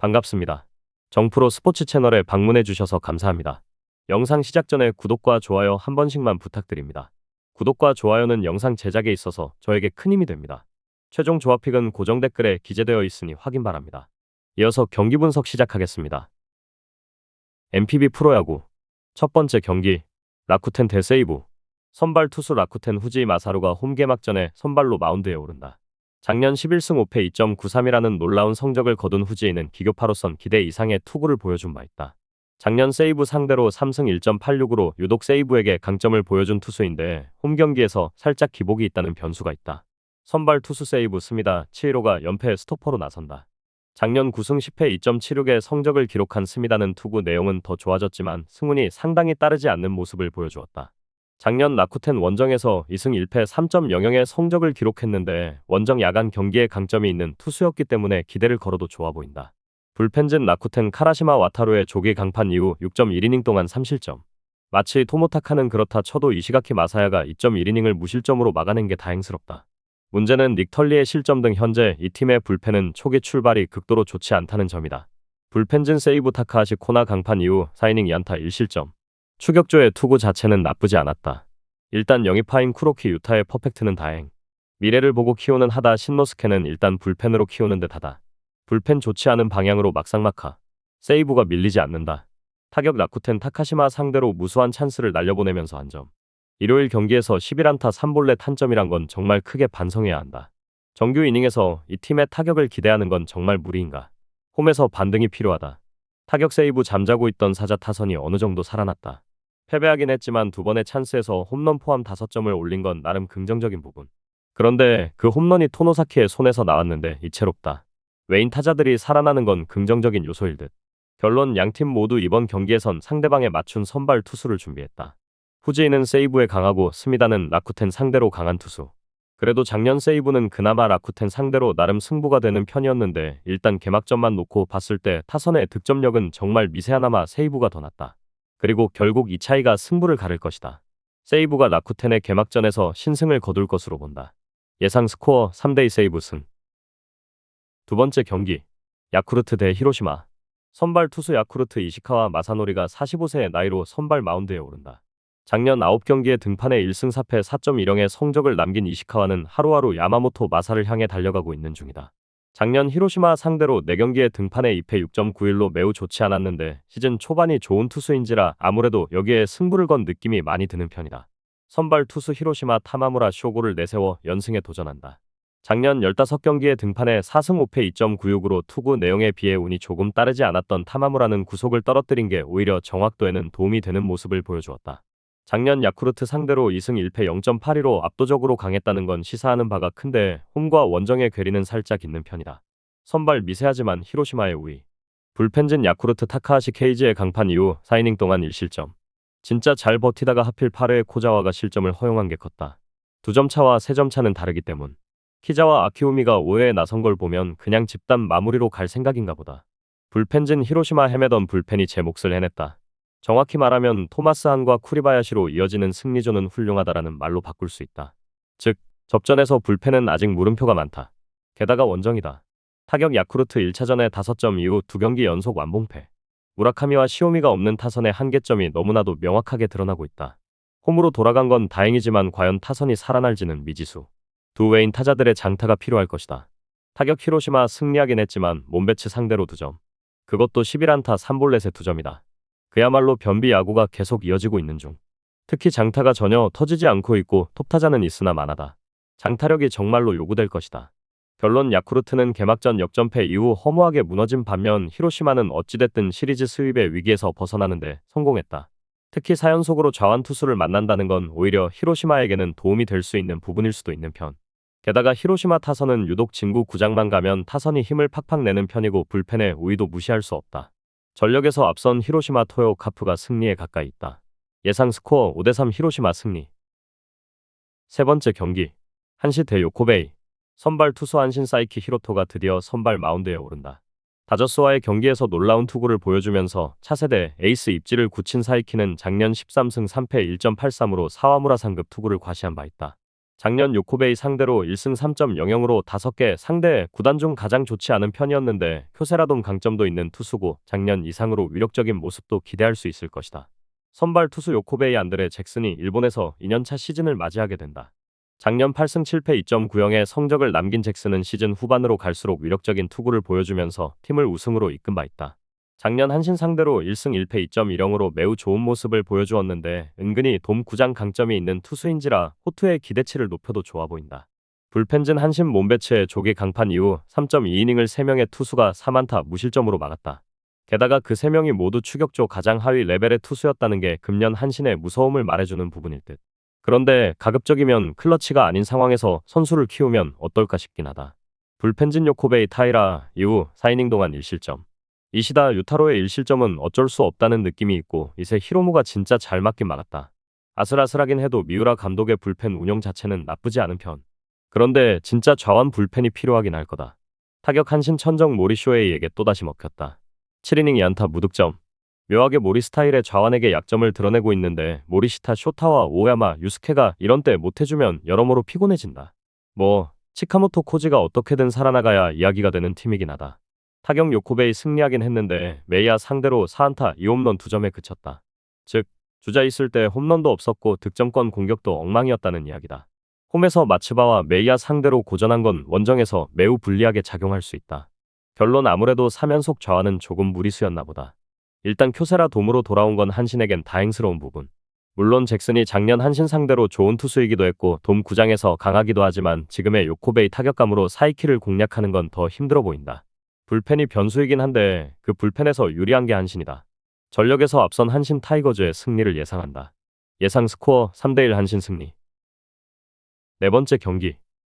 반갑습니다. 정프로 스포츠 채널에 방문해 주셔서 감사합니다. 영상 시작 전에 구독과 좋아요 한 번씩만 부탁드립니다. 구독과 좋아요는 영상 제작에 있어서 저에게 큰 힘이 됩니다. 최종 조합픽은 고정 댓글에 기재되어 있으니 확인 바랍니다. 이어서 경기 분석 시작하겠습니다. MPB 프로야구 첫 번째 경기 라쿠텐 대 세이부. 선발 투수 라쿠텐 후지 마사루가 홈 개막전에 선발로 마운드에 오른다. 작년 11승 5패 2.93이라는 놀라운 성적을 거둔 후지에는 기교파로선 기대 이상의 투구를 보여준 바 있다. 작년 세이브 상대로 3승 1.86으로 유독 세이브에게 강점을 보여준 투수인데 홈 경기에서 살짝 기복이 있다는 변수가 있다. 선발 투수 세이브 스미다 7호가 연패 스토퍼로 나선다. 작년 9승 10패 2.76의 성적을 기록한 스미다는 투구 내용은 더 좋아졌지만 승운이 상당히 따르지 않는 모습을 보여주었다. 작년 라쿠텐 원정에서 2승 1패 3.00의 성적을 기록했는데 원정 야간 경기에 강점이 있는 투수였기 때문에 기대를 걸어도 좋아 보인다. 불펜진 라쿠텐 카라시마 와타루의 조기 강판 이후 6.1이닝 동안 3실점. 마치 토모타카는 그렇다 쳐도 이시가키 마사야가 2.1이닝을 무실점으로 막아낸 게 다행스럽다. 문제는 닉털리의 실점 등 현재 이 팀의 불펜은 초기 출발이 극도로 좋지 않다는 점이다. 불펜진 세이부 타카하시 코나 강판 이후 4이닝 2안타 1실점. 추격조의 투구 자체는 나쁘지 않았다. 일단 영입파인 쿠로키 유타의 퍼펙트는 다행. 미래를 보고 키우는 하다 신노스케는 일단 불펜으로 키우는 듯하다. 불펜 좋지 않은 방향으로 막상막하. 세이브가 밀리지 않는다. 타격 라쿠텐 타카시마 상대로 무수한 찬스를 날려보내면서 한 점. 일요일 경기에서 11안타 3볼넷 탄점이란 건 정말 크게 반성해야 한다. 정규 이닝에서 이 팀의 타격을 기대하는 건 정말 무리인가. 홈에서 반등이 필요하다. 타격 세이브 잠자고 있던 사자 타선이 어느 정도 살아났다. 패배하긴 했지만 두 번의 찬스에서 홈런 포함 5점을 올린 건 나름 긍정적인 부분. 그런데 그 홈런이 토노사키의 손에서 나왔는데 이채롭다. 외인 타자들이 살아나는 건 긍정적인 요소일 듯. 결론 양팀 모두 이번 경기에선 상대방에 맞춘 선발 투수를 준비했다. 후지인은 세이브에 강하고 스미다는 라쿠텐 상대로 강한 투수. 그래도 작년 세이브는 그나마 라쿠텐 상대로 나름 승부가 되는 편이었는데 일단 개막전만 놓고 봤을 때 타선의 득점력은 정말 미세하나마 세이브가 더 낫다. 그리고 결국 이 차이가 승부를 가를 것이다. 세이브가 라쿠텐의 개막전에서 신승을 거둘 것으로 본다. 예상 스코어 3대2 세이브 승. 두 번째 경기 야쿠르트 대 히로시마. 선발 투수 야쿠르트 이시카와 마사노리가 45세의 나이로 선발 마운드에 오른다. 작년 9경기의 등판에 1승 4패 4.10의 성적을 남긴 이시카와는 하루하루 야마모토 마사를 향해 달려가고 있는 중이다. 작년 히로시마 상대로 4경기의 등판에 2패 6.91로 매우 좋지 않았는데 시즌 초반이 좋은 투수인지라 아무래도 여기에 승부를 건 느낌이 많이 드는 편이다. 선발 투수 히로시마 타마무라 쇼고를 내세워 연승에 도전한다. 작년 15경기의 등판에 4승 5패 2.96으로 투구 내용에 비해 운이 조금 따르지 않았던 타마무라는 구속을 떨어뜨린 게 오히려 정확도에는 도움이 되는 모습을 보여주었다. 작년 야쿠르트 상대로 2승 1패 0.82로 압도적으로 강했다는 건 시사하는 바가 큰데 홈과 원정의 괴리는 살짝 있는 편이다. 선발 미세하지만 히로시마의 우위. 불펜진 야쿠르트 타카하시 케이지의 강판 이후 4이닝 동안 1실점. 진짜 잘 버티다가 하필 8회에 코자와가 실점을 허용한 게 컸다. 2점 차와 3점 차는 다르기 때문. 키자와 아키우미가 5회에 나선 걸 보면 그냥 집단 마무리로 갈 생각인가 보다. 불펜진 히로시마 헤매던 불펜이 제 몫을 해냈다. 정확히 말하면 토마스 한과 쿠리바야시로 이어지는 승리조는 훌륭하다라는 말로 바꿀 수 있다. 즉, 접전에서 불펜은 아직 물음표가 많다. 게다가 원정이다. 타격 야쿠르트 1차전에 5점 이후 2경기 연속 완봉패. 무라카미와 시오미가 없는 타선의 한계점이 너무나도 명확하게 드러나고 있다. 홈으로 돌아간 건 다행이지만 과연 타선이 살아날지는 미지수. 두 외인 타자들의 장타가 필요할 것이다. 타격 히로시마 승리하긴 했지만 몸배치 상대로 2점. 그것도 11안타 3볼넷에 2점이다. 그야말로 변비 야구가 계속 이어지고 있는 중. 특히 장타가 전혀 터지지 않고 있고 톱타자는 있으나 만하다. 장타력이 정말로 요구될 것이다. 결론 야쿠르트는 개막전 역전패 이후 허무하게 무너진 반면 히로시마는 어찌됐든 시리즈 스윕의 위기에서 벗어나는데 성공했다. 특히 4연속으로 좌완 투수를 만난다는 건 오히려 히로시마에게는 도움이 될 수 있는 부분일 수도 있는 편. 게다가 히로시마 타선은 유독 진구 구장만 가면 타선이 힘을 팍팍 내는 편이고 불펜의 우위도 무시할 수 없다. 전력에서 앞선 히로시마 토요 카프가 승리에 가까이 있다. 예상 스코어 5대3 히로시마 승리. 세 번째 경기 한시 대 요코베이. 선발 투수 한신 사이키 히로토가 드디어 선발 마운드에 오른다. 다저스와의 경기에서 놀라운 투구를 보여주면서 차세대 에이스 입지를 굳힌 사이키는 작년 13승 3패 1.83으로 사와무라 상급 투구를 과시한 바 있다. 작년 요코베이 상대로 1승 3.00으로 5개 상대 구단 중 가장 좋지 않은 편이었는데 쿄세라돔 강점도 있는 투수고 작년 이상으로 위력적인 모습도 기대할 수 있을 것이다. 선발 투수 요코베이 안드레 잭슨이 일본에서 2년차 시즌을 맞이하게 된다. 작년 8승 7패 2.90의 성적을 남긴 잭슨은 시즌 후반으로 갈수록 위력적인 투구를 보여주면서 팀을 우승으로 이끈 바 있다. 작년 한신 상대로 1승 1패 2.10으로 매우 좋은 모습을 보여주었는데 은근히 돔 구장 강점이 있는 투수인지라 호투의 기대치를 높여도 좋아 보인다. 불펜진 한신 몸배치의 조기 강판 이후 3.2이닝을 3명의 투수가 4안타 무실점으로 막았다. 게다가 그 3명이 모두 추격조 가장 하위 레벨의 투수였다는 게 금년 한신의 무서움을 말해주는 부분일 듯. 그런데 가급적이면 클러치가 아닌 상황에서 선수를 키우면 어떨까 싶긴 하다. 불펜진 요코베이 타이라 이후 4이닝 동안 1실점. 이시다 유타로의 1실점은 어쩔 수 없다는 느낌이 있고 이세 히로무가 진짜 잘 맞긴 막았다. 아슬아슬하긴 해도 미우라 감독의 불펜 운영 자체는 나쁘지 않은 편. 그런데 진짜 좌완 불펜이 필요하긴 할 거다. 타격 한신 천정 모리쇼에이에게 또다시 먹혔다. 7이닝 2안타 무득점. 묘하게 모리 스타일의 좌완에게 약점을 드러내고 있는데 모리시타 쇼타와 오야마 유스케가 이런 때 못해주면 여러모로 피곤해진다. 치카모토 코지가 어떻게든 살아나가야 이야기가 되는 팀이긴 하다. 타격 요코베이 승리하긴 했는데 메이야 상대로 4안타 2홈런 2점에 그쳤다. 즉 주자 있을 때 홈런도 없었고 득점권 공격도 엉망이었다는 이야기다. 홈에서 마츠바와 메이야 상대로 고전한 건 원정에서 매우 불리하게 작용할 수 있다. 결론 아무래도 3연속 좌완은 조금 무리수였나 보다. 일단 쿄세라 돔으로 돌아온 건 한신에겐 다행스러운 부분. 물론 잭슨이 작년 한신 상대로 좋은 투수이기도 했고 돔 구장에서 강하기도 하지만 지금의 요코베이 타격감으로 사이키를 공략하는 건 더 힘들어 보인다. 불펜이 변수이긴 한데 그 불펜에서 유리한 게 한신이다. 전력에서 앞선 한신 타이거즈의 승리를 예상한다. 예상 스코어 3대1 한신 승리. 네 번째 경기.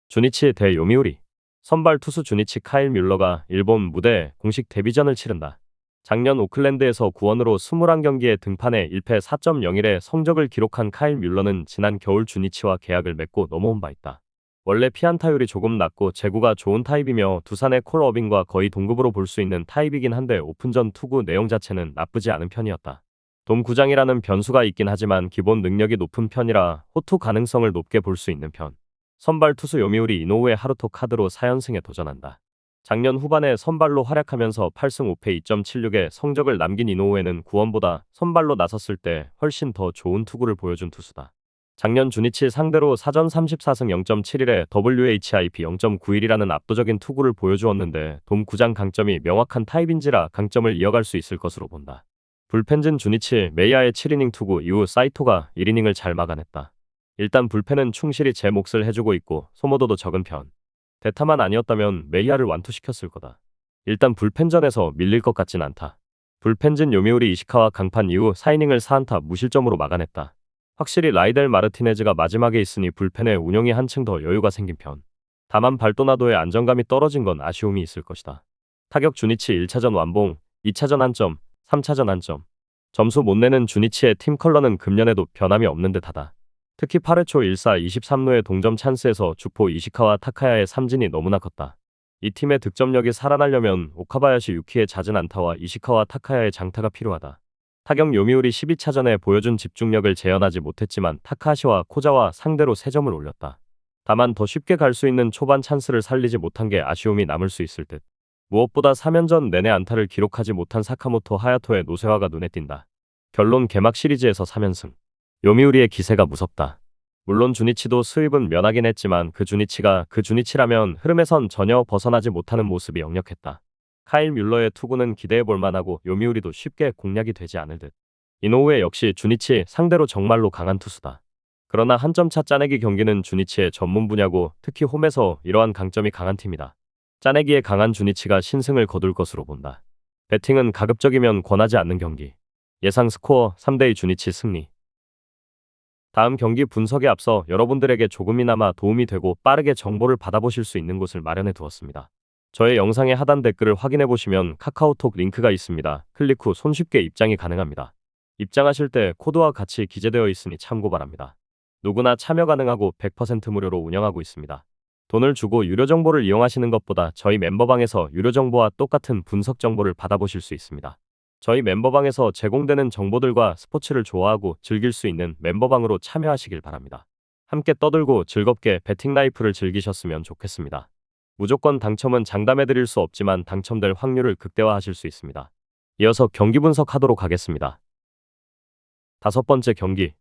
주니치 대 요미우리. 선발 투수 주니치 카일 뮬러가 일본 무대에 공식 데뷔전을 치른다. 작년 오클랜드에서 구원으로 21경기에 등판해 1패 4.01의 성적을 기록한 카일 뮬러는 지난 겨울 주니치와 계약을 맺고 넘어온 바 있다. 원래 피안타율이 조금 낮고 제구가 좋은 타입이며 두산의 콜 어빙과 거의 동급으로 볼 수 있는 타입이긴 한데 오픈전 투구 내용 자체는 나쁘지 않은 편이었다. 돔 구장이라는 변수가 있긴 하지만 기본 능력이 높은 편이라 호투 가능성을 높게 볼 수 있는 편. 선발 투수 요미우리 이노우의 하루토 카드로 4연승에 도전한다. 작년 후반에 선발로 활약하면서 8승 5패 2.76의 성적을 남긴 이노우에는 구원보다 선발로 나섰을 때 훨씬 더 좋은 투구를 보여준 투수다. 작년 주니치 상대로 사전 34승 0.71에 WHIP 0.91이라는 압도적인 투구를 보여주었는데 돔 구장 강점이 명확한 타입인지라 강점을 이어갈 수 있을 것으로 본다. 불펜진 주니치 메이아의 7이닝 투구 이후 사이토가 1이닝을 잘 막아냈다. 일단 불펜은 충실히 제 몫을 해주고 있고 소모도도 적은 편. 대타만 아니었다면 메이아를 완투시켰을 거다. 일단 불펜전에서 밀릴 것 같진 않다. 불펜진 요미우리 이시카와 강판 이후 4이닝을 4안타 무실점으로 막아냈다. 확실히 라이델 마르티네즈가 마지막에 있으니 불펜의 운영이 한층 더 여유가 생긴 편. 다만 발도나도의 안정감이 떨어진 건 아쉬움이 있을 것이다. 타격 주니치 1차전 완봉, 2차전 한 점, 3차전 한 점. 점수 못 내는 주니치의 팀 컬러는 금년에도 변함이 없는 듯하다. 특히 8회 초 1사 23루의 동점 찬스에서 주포 이시카와 타카야의 삼진이 너무나 컸다. 이 팀의 득점력이 살아나려면 오카바야시 유키의 잦은 안타와 이시카와 타카야의 장타가 필요하다. 타격 요미우리 12차전에 보여준 집중력을 재현하지 못했지만 타카하시와 코자와 상대로 3점을 올렸다. 다만 더 쉽게 갈 수 있는 초반 찬스를 살리지 못한 게 아쉬움이 남을 수 있을 듯. 무엇보다 3연전 내내 안타를 기록하지 못한 사카모토 하야토의 노쇠화가 눈에 띈다. 결론 개막 시리즈에서 3연승. 요미우리의 기세가 무섭다. 물론 주니치도 수입은 면하긴 했지만 그 주니치가 그 주니치라면 흐름에선 전혀 벗어나지 못하는 모습이 역력했다. 카일 뮬러의 투구는 기대해볼 만하고 요미우리도 쉽게 공략이 되지 않을 듯. 이노우에 역시 주니치 상대로 정말로 강한 투수다. 그러나 한 점 차 짜내기 경기는 주니치의 전문 분야고 특히 홈에서 이러한 강점이 강한 팀이다. 짜내기에 강한 주니치가 신승을 거둘 것으로 본다. 배팅은 가급적이면 권하지 않는 경기. 예상 스코어 3대2 주니치 승리. 다음 경기 분석에 앞서 여러분들에게 조금이나마 도움이 되고 빠르게 정보를 받아보실 수 있는 곳을 마련해 두었습니다. 저의 영상의 하단 댓글을 확인해 보시면 카카오톡 링크가 있습니다. 클릭 후 손쉽게 입장이 가능합니다. 입장하실 때 코드와 같이 기재되어 있으니 참고 바랍니다. 누구나 참여 가능하고 100% 무료로 운영하고 있습니다. 돈을 주고 유료 정보를 이용하시는 것보다 저희 멤버방에서 유료 정보와 똑같은 분석 정보를 받아보실 수 있습니다. 저희 멤버방에서 제공되는 정보들과 스포츠를 좋아하고 즐길 수 있는 멤버방으로 참여하시길 바랍니다. 함께 떠들고 즐겁게 배팅 라이프를 즐기셨으면 좋겠습니다. 무조건 당첨은 장담해드릴 수 없지만 당첨될 확률을 극대화하실 수 있습니다. 이어서 경기 분석하도록 하겠습니다. 다섯 번째 경기,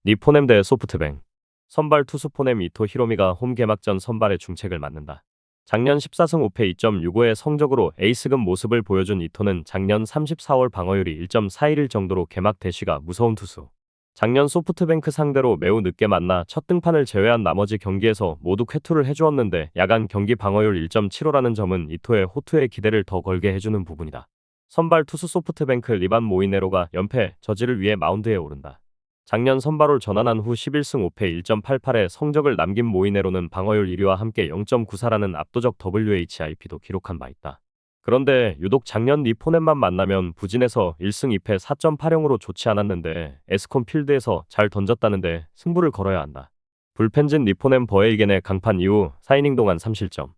니포넴 대 소프트뱅. 선발 투수 포넴 이토 히로미가 홈 개막전 선발의 중책을 맡는다. 작년 14승 5패 2.65의 성적으로 에이스급 모습을 보여준 이토는 작년 34월 방어율이 1.411 정도로 개막 대시가 무서운 투수. 작년 소프트뱅크 상대로 매우 늦게 만나 첫 등판을 제외한 나머지 경기에서 모두 쾌투를 해주었는데 야간 경기 방어율 1.75라는 점은 이토의 호투에 기대를 더 걸게 해주는 부분이다. 선발 투수 소프트뱅크 리반 모이네로가 연패 저지를 위해 마운드에 오른다. 작년 선발을 전환한 후 11승 5패 1.88의 성적을 남긴 모이네로는 방어율 1위와 함께 0.94라는 압도적 WHIP도 기록한 바 있다. 그런데 유독 작년 니포넴만 만나면 부진해서 1승 2패 4.80으로 좋지 않았는데 에스콘 필드에서 잘 던졌다는데 승부를 걸어야 한다. 불펜진 니포넴 버에이겐의 강판 이후 4이닝 동안 3실점.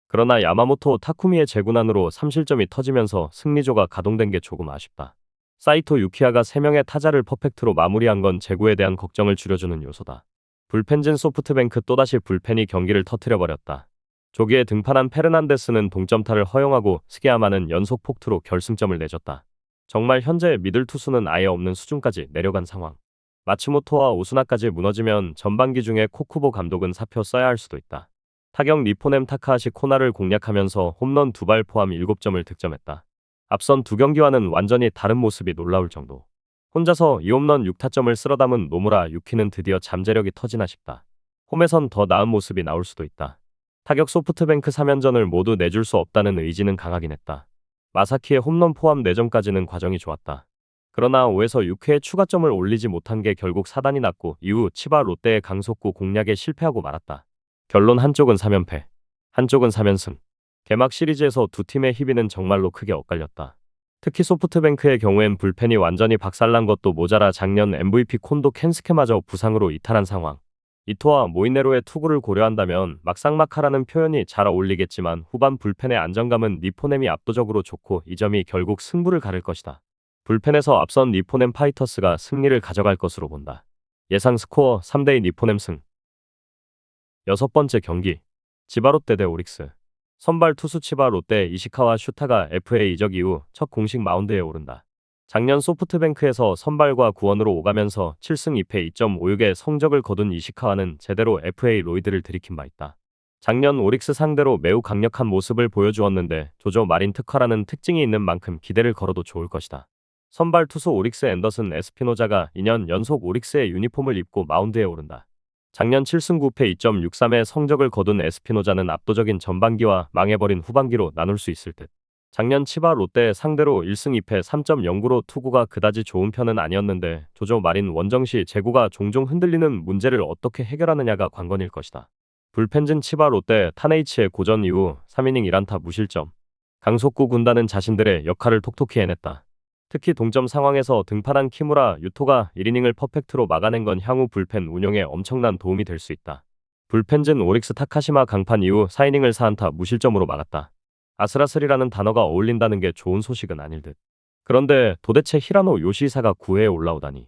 그러나 야마모토 타쿠미의 재군안으로 3실점이 터지면서 승리조가 가동된 게 조금 아쉽다. 사이토 유키아가 3명의 타자를 퍼펙트로 마무리한 건 제구에 대한 걱정을 줄여주는 요소다. 불펜진 소프트뱅크 또다시 불펜이 경기를 터뜨려버렸다. 조기에 등판한 페르난데스는 동점타를 허용하고 스게야마는 연속 폭투로 결승점을 내줬다. 정말 현재 미들 투수는 아예 없는 수준까지 내려간 상황. 마츠모토와 오스나까지 무너지면 전반기 중에 코쿠보 감독은 사표 써야 할 수도 있다. 타격 니포넴 타카하시 코나를 공략하면서 홈런 2발 포함 7점을 득점했다. 앞선 두 경기와는 완전히 다른 모습이 놀라울 정도. 혼자서 2홈런 6타점을 쓸어담은 노무라 유키는 드디어 잠재력이 터지나 싶다. 홈에선 더 나은 모습이 나올 수도 있다. 타격 소프트뱅크 3연전을 모두 내줄 수 없다는 의지는 강하긴 했다. 마사키의 홈런 포함 4점까지는 과정이 좋았다. 그러나 5에서 6회에 추가점을 올리지 못한 게 결국 사단이 났고 이후 치바 롯데의 강속구 공략에 실패하고 말았다. 결론 한쪽은 3연패, 한쪽은 3연승. 개막 시리즈에서 두 팀의 희비는 정말로 크게 엇갈렸다. 특히 소프트뱅크의 경우엔 불펜이 완전히 박살난 것도 모자라 작년 MVP 콘도 켄스케마저 부상으로 이탈한 상황. 이토와 모이네로의 투구를 고려한다면 막상막하라는 표현이 잘 어울리겠지만 후반 불펜의 안정감은 니포넴이 압도적으로 좋고 이 점이 결국 승부를 가를 것이다. 불펜에서 앞선 니포넴 파이터스가 승리를 가져갈 것으로 본다. 예상 스코어 3대2 니포넴 승. 여섯 번째 경기, 지바롯데 대 오릭스. 선발 투수 치바 롯데 이시카와 슈타가 FA 이적 이후 첫 공식 마운드에 오른다. 작년 소프트뱅크에서 선발과 구원으로 오가면서 7승 2패 2.56의 성적을 거둔 이시카와는 제대로 FA 로이드를 들이킨 바 있다. 작년 오릭스 상대로 매우 강력한 모습을 보여주었는데 조조 마린 특화라는 특징이 있는 만큼 기대를 걸어도 좋을 것이다. 선발 투수 오릭스 앤더슨 에스피노자가 2년 연속 오릭스의 유니폼을 입고 마운드에 오른다. 작년 7승 9패 2.63의 성적을 거둔 에스피노자는 압도적인 전반기와 망해버린 후반기로 나눌 수 있을 듯. 작년 치바 롯데 상대로 1승 2패 3.09로 투구가 그다지 좋은 편은 아니었는데 조조 마린 원정시 제구가 종종 흔들리는 문제를 어떻게 해결하느냐가 관건일 것이다. 불펜진 치바 롯데 타네이치의 고전 이후 3이닝 1안타 무실점. 강속구 군단은 자신들의 역할을 톡톡히 해냈다. 특히 동점 상황에서 등판한 키무라 유토가 1이닝을 퍼펙트로 막아낸 건 향후 불펜 운영에 엄청난 도움이 될 수 있다. 불펜진 오릭스 타카시마 강판 이후 4이닝을 4안타 무실점으로 막았다. 아슬아슬이라는 단어가 어울린다는 게 좋은 소식은 아닐 듯. 그런데 도대체 히라노 요시히사가 9회에 올라오다니.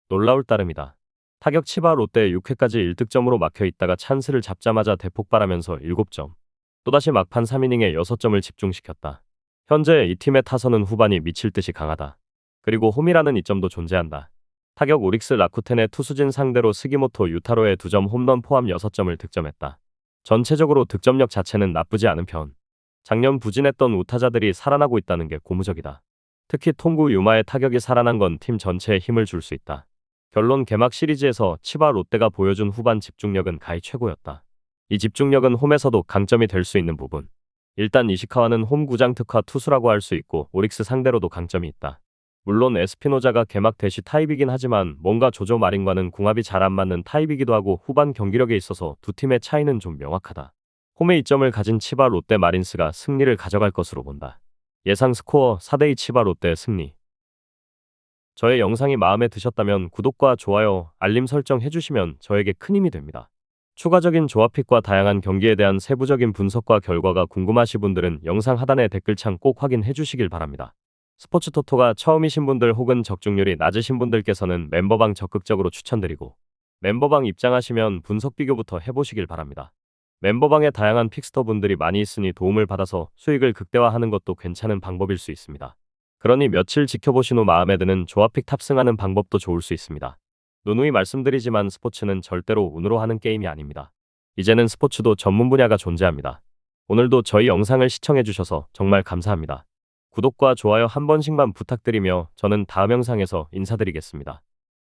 놀라울 따름이다. 타격 치바 롯데 6회까지 1득점으로 막혀 있다가 찬스를 잡자마자 대폭발하면서 7점. 또다시 막판 3이닝에 6점을 집중시켰다. 현재 이 팀의 타선은 후반이 미칠 듯이 강하다. 그리고 홈이라는 이점도 존재한다. 타격 오릭스 라쿠텐의 투수진 상대로 스기모토 유타로의 2점 홈런 포함 6점을 득점했다. 전체적으로 득점력 자체는 나쁘지 않은 편. 작년 부진했던 우타자들이 살아나고 있다는 게 고무적이다. 특히 통구 유마의 타격이 살아난 건 팀 전체에 힘을 줄 수 있다. 결론 개막 시리즈에서 치바 롯데가 보여준 후반 집중력은 가히 최고였다. 이 집중력은 홈에서도 강점이 될 수 있는 부분. 일단 이시카와는 홈 구장 특화 투수라고 할 수 있고 오릭스 상대로도 강점이 있다. 물론 에스피노자가 개막 대시 타입이긴 하지만 뭔가 조조 마린과는 궁합이 잘 안 맞는 타입이기도 하고 후반 경기력에 있어서 두 팀의 차이는 좀 명확하다. 홈에 이점을 가진 치바 롯데 마린스가 승리를 가져갈 것으로 본다. 예상 스코어 4대2 치바 롯데 승리. 저의 영상이 마음에 드셨다면 구독과 좋아요, 알림 설정 해주시면 저에게 큰 힘이 됩니다. 추가적인 조합픽과 다양한 경기에 대한 세부적인 분석과 결과가 궁금하신 분들은 영상 하단의 댓글창 꼭 확인해 주시길 바랍니다. 스포츠토토가 처음이신 분들 혹은 적중률이 낮으신 분들께서는 멤버방 적극적으로 추천드리고 멤버방 입장하시면 분석 비교부터 해보시길 바랍니다. 멤버방에 다양한 픽스터분들이 많이 있으니 도움을 받아서 수익을 극대화하는 것도 괜찮은 방법일 수 있습니다. 그러니 며칠 지켜보신 후 마음에 드는 조합픽 탑승하는 방법도 좋을 수 있습니다. 누누이 말씀드리지만 스포츠는 절대로 운으로 하는 게임이 아닙니다. 이제는 스포츠도 전문 분야가 존재합니다. 오늘도 저희 영상을 시청해주셔서 정말 감사합니다. 구독과 좋아요 한 번씩만 부탁드리며 저는 다음 영상에서 인사드리겠습니다.